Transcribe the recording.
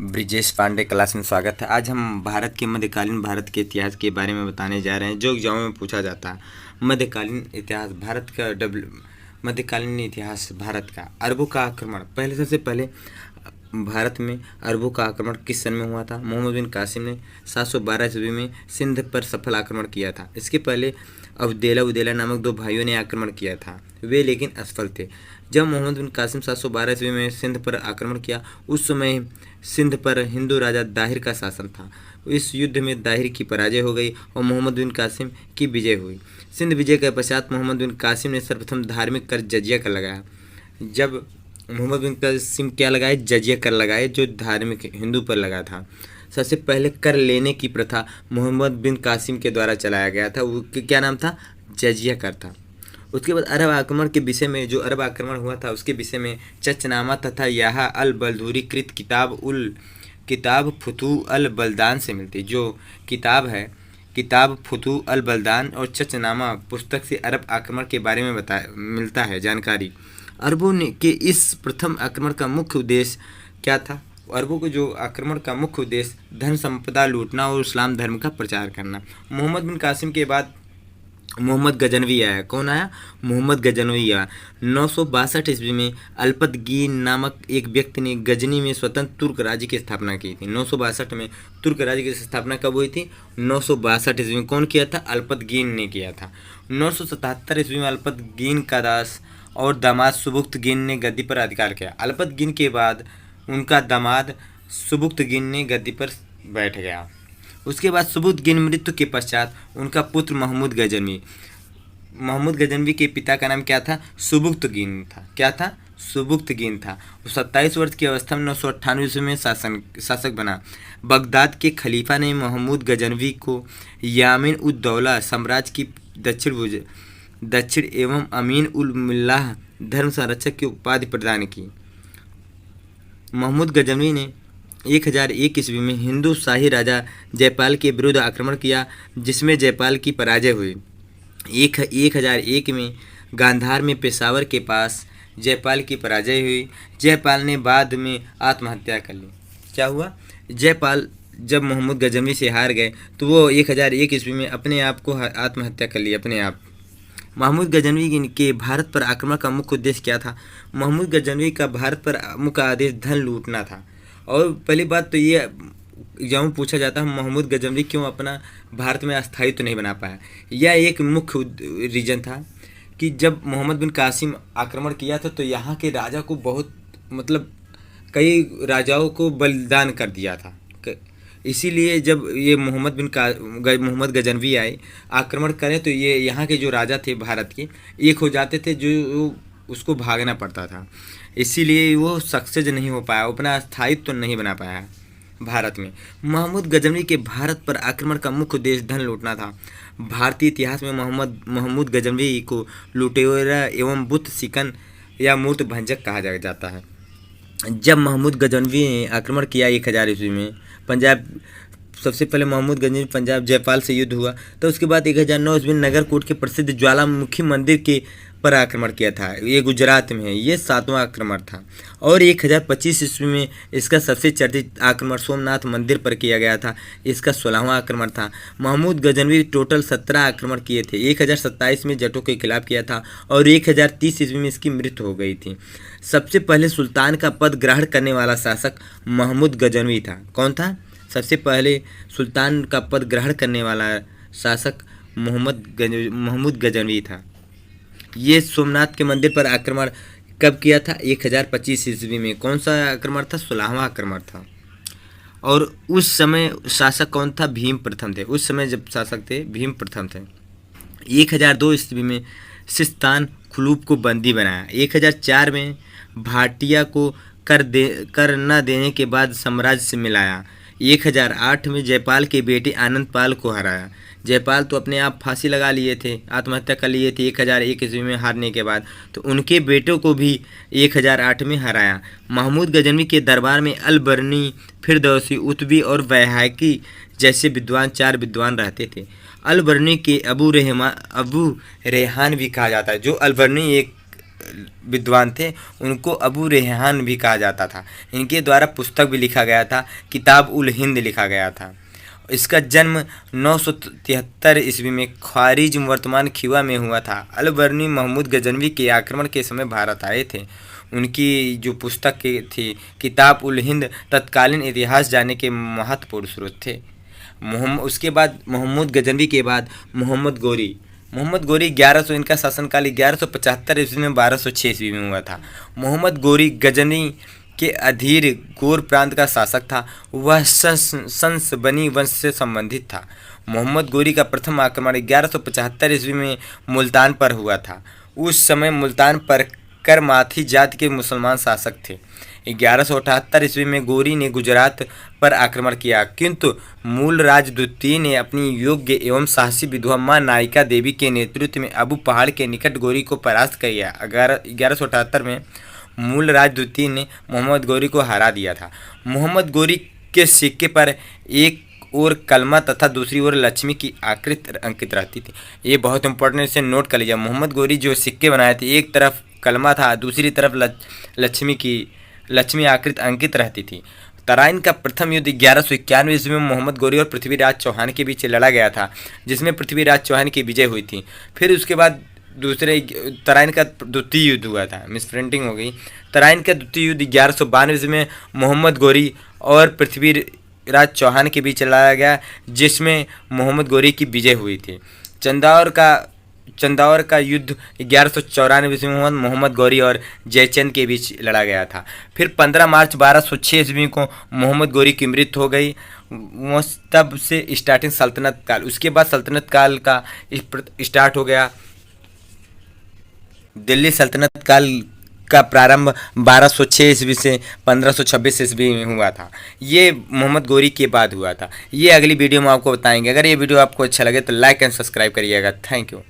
Brijesh Pandey class में स्वागत है। आज हम भारत के मध्यकालीन भारत के इतिहास के बारे में बताने जा रहे हैं, जो एग्जाम में पूछा जाता है। मध्यकालीन इतिहास भारत का मध्यकालीन इतिहास भारत का अरबों का आक्रमण। सबसे पहले भारत में अरबों का आक्रमण किस सन में हुआ था? मोहम्मद बिन कासिम ने 712 ईस्वी में सिंध पर सफल आक्रमण किया था। इसके पहले उदेला नामक दो भाइयों ने आक्रमण किया था, वे लेकिन असफल थे। जब मोहम्मद बिन कासिम 712 ईस्वी में सिंध पर आक्रमण किया, उस समय सिंध पर हिंदू राजा दाहिर का शासन था। इस युद्ध में दाहिर की पराजय हो गई और मोहम्मद बिन कासिम की विजय हुई। सिंध विजय के पश्चात मोहम्मद बिन कासिम ने सर्वप्रथम धार्मिक कर जजिया कर लगाया। जब मोहम्मद बिन कासिम क्या लगाए? जजिया कर लगाए, जो धार्मिक हिंदू पर लगा था। सबसे पहले कर लेने की प्रथा मोहम्मद बिन कासिम के द्वारा चलाया गया था, वो क्या नाम था? जजिया कर था। उसके बाद अरब आक्रमण के विषय में, जो अरब आक्रमण हुआ था उसके विषय में चचनामा तथा यहा अल बलदूरी कृत किताब फुतू अल बलदान से मिलती। जो किताब है, किताब फुतू अल बलदान और चचनामा पुस्तक से अरब आक्रमण के बारे में मिलता है जानकारी। अरबों ने के इस प्रथम आक्रमण का मुख्य उद्देश्य क्या था? अरबों को जो आक्रमण का मुख्य उद्देश्य धन संपदा लूटना और इस्लाम धर्म का प्रचार करना। मोहम्मद बिन कासिम के बाद मोहम्मद गजनवी आया। कौन आया? मोहम्मद गजनवी आया। 962 ईस्वी में अल्पतगीन नामक एक व्यक्ति ने गजनी में स्वतंत्र तुर्क राज्य की स्थापना की थी। 962 में तुर्क राज्य की स्थापना कब हुई थी? 962 ईस्वी में। कौन किया था? अल्पतगीन ने किया था। 977 ईस्वी में अल्पतगीन का दास और दामाद सुबुक्तगीन ने गद्दी पर अधिकार किया। अल्पतगीन के बाद उनका दामाद सुबुक्तगीन ने गद्दी पर बैठ गया। उसके बाद सुबुक्तगीन मृत्यु के पश्चात उनका पुत्र महमूद गजनवी के पिता का नाम क्या था? सुबुक्तगीन था। क्या था? सुबुक्तगीन था। 27 वर्ष की अवस्था में 998 ईस्वी में शासक बना। बगदाद के खलीफा ने महमूद गजनवी को यामिन उद दौला साम्राज्य की दक्षिण एवं अमीन उल मिल्लाह धर्म संरक्षक की उपाधि प्रदान की। महमूद गजनवी ने 1001 ईस्वी में हिंदू शाही राजा जयपाल के विरुद्ध आक्रमण किया, जिसमें जयपाल की पराजय हुई। 1001 में गांधार में पेशावर के पास जयपाल की पराजय हुई। जयपाल ने बाद में आत्महत्या कर ली। क्या हुआ? जयपाल जब मोहम्मद गजनवी से हार गए तो वो 1001 ईस्वी में अपने आप को आत्महत्या कर ली, अपने आप। महमूद गजनवी के भारत पर आक्रमण का मुख्य उद्देश्य क्या था? महमूद गजनवी का भारत पर मुख्य आदेश धन लूटना था। और पहली बात तो ये एग्जाम में पूछा जाता है, महमूद गजनवी क्यों अपना भारत में अस्थायित्व तो नहीं बना पाया? यह एक मुख्य रीजन था कि जब मोहम्मद बिन कासिम आक्रमण किया था तो यहाँ के राजा को बहुत कई राजाओं को बलिदान कर दिया था। इसीलिए जब ये मोहम्मद गजनवी आए आक्रमण करें तो ये यहाँ के जो राजा थे भारत के एक हो जाते थे, जो उसको भागना पड़ता था। इसीलिए वो सक्सेस नहीं हो पाया, अपना स्थायित्व तो नहीं बना पाया भारत में। महमूद गजनवी के भारत पर आक्रमण का मुख्य उद्देश्य धन लूटना था। भारतीय इतिहास में महमूद गजनवी को लुटेरा एवं बुत सिकन या मूर्त भंजक कहा जाता है। जब महमूद गजनवी ने आक्रमण किया 1000 ईस्वी में पंजाब, सबसे पहले महमूद गजनवी पंजाब जयपाल से युद्ध हुआ। तो उसके बाद 1009 ईस्वी में नगरकोट के प्रसिद्ध ज्वालामुखी मंदिर के पर आक्रमण किया था। ये गुजरात में है, ये 7वां आक्रमण था। और 1025 ईस्वी में इसका सबसे चर्चित आक्रमण सोमनाथ मंदिर पर किया गया था, इसका 16वां आक्रमण था। महमूद गजनवी टोटल 17 आक्रमण किए थे। 1027 में जटों के खिलाफ किया था और 1030 ईस्वी में इसकी मृत्यु हो गई थी। सबसे पहले सुल्तान का पद ग्रहण करने वाला शासक महमूद गजनवी था। कौन था? सबसे पहले सुल्तान का पद ग्रहण करने वाला शासक महमूद गजनवी था। ये सोमनाथ के मंदिर पर आक्रमण कब किया था? 1025 ईस्वी में। कौन सा आक्रमण था? 16वां आक्रमण था। और उस समय शासक कौन था? भीम प्रथम थे। उस समय जब शासक थे भीम प्रथम थे। 1002 ईस्वी में सिस्तान खुलूब को बंदी बनाया। 1004 में भाटिया को कर न देने के बाद साम्राज्य से मिलाया। 1008 में जयपाल के बेटे आनंद पाल को हराया। जयपाल तो अपने आप फांसी लगा लिए थे, आत्महत्या कर लिए थे 1001 ईस्वी में हारने के बाद, तो उनके बेटों को भी 1008 में हराया। महमूद गजनवी के दरबार में अलबरनी, फिरदौसी, उतबी और वैहाकी जैसे 4 विद्वान रहते थे। अलबरनी के अबू रेहान भी कहा जाता है। जो अलबरनी एक विद्वान थे, उनको अबू रेहान भी कहा जाता था। इनके द्वारा पुस्तक भी लिखा गया था, किताब उल हिंद लिखा गया था। इसका जन्म 973 ईस्वी में ख्वारिज वर्तमान खिवा में हुआ था। अलबर्नी महमूद गजनवी के आक्रमण के समय भारत आए थे। उनकी जो पुस्तक थी किताब उल हिंद तत्कालीन इतिहास जानने के महत्वपूर्ण स्रोत थे। उसके बाद महमूद गजनवी के बाद मोहम्मद गोरी 1100 इनका शासनकाल 1175 ईस्वी में 1206 ईस्वी में हुआ था। मोहम्मद गोरी गजनी के अधीर गोर प्रांत का शासक था। वह संस बनी वंश से संबंधित था। मोहम्मद गोरी का प्रथम आक्रमण 1175 ईस्वी में मुल्तान पर हुआ था। उस समय मुल्तान पर करमाथी जाति के मुसलमान शासक थे। 1178 ईस्वी में गोरी ने गुजरात पर आक्रमण किया, किंतु मूलराज द्वितीय ने अपनी योग्य एवं साहसी विधवा मां नायिका देवी के नेतृत्व में अबू पहाड़ के निकट गोरी को परास्त किया। 1178 में मूलराज द्वितीय ने मोहम्मद गोरी को हरा दिया था। मोहम्मद गोरी के सिक्के पर एक और कलमा तथा दूसरी ओर लक्ष्मी की आकृति अंकित रहती थी। ये बहुत इंपॉर्टेंट, इसे नोट कर लीजिए। मोहम्मद गोरी जो सिक्के बनाए थे, एक तरफ कलमा था, दूसरी तरफ लक्ष्मी आकृति अंकित रहती थी। तराइन का प्रथम युद्ध 1191 ईस्वी में मोहम्मद गोरी और पृथ्वीराज चौहान के बीच लड़ा गया था, जिसमें पृथ्वीराज चौहान की विजय हुई थी। फिर उसके बाद तराइन का द्वितीय युद्ध हुआ था, मिसप्रिंटिंग हो गई। तराइन का द्वितीय युद्ध 1192 ईस्वी में मोहम्मद गोरी और पृथ्वीराज चौहान के बीच लड़ा गया, जिसमें मोहम्मद गोरी की विजय हुई थी। चंदौर का युद्ध 1194 ईस्वी में मोहम्मद गोरी और जयचंद के बीच लड़ा गया था। फिर 15 मार्च 1206 ईस्वी को मोहम्मद गोरी की मृत्यु हो गई। तब से स्टार्टिंग सल्तनत काल, उसके बाद सल्तनत काल का स्टार्ट हो गया। दिल्ली सल्तनत काल का प्रारंभ 1206 ईस्वी से 1526 ईस्वी में हुआ था। ये मोहम्मद गोरी के बाद हुआ था। ये अगली वीडियो में आपको बताएंगे। अगर ये वीडियो आपको अच्छा लगे तो लाइक एंड सब्सक्राइब करिएगा। Thank you.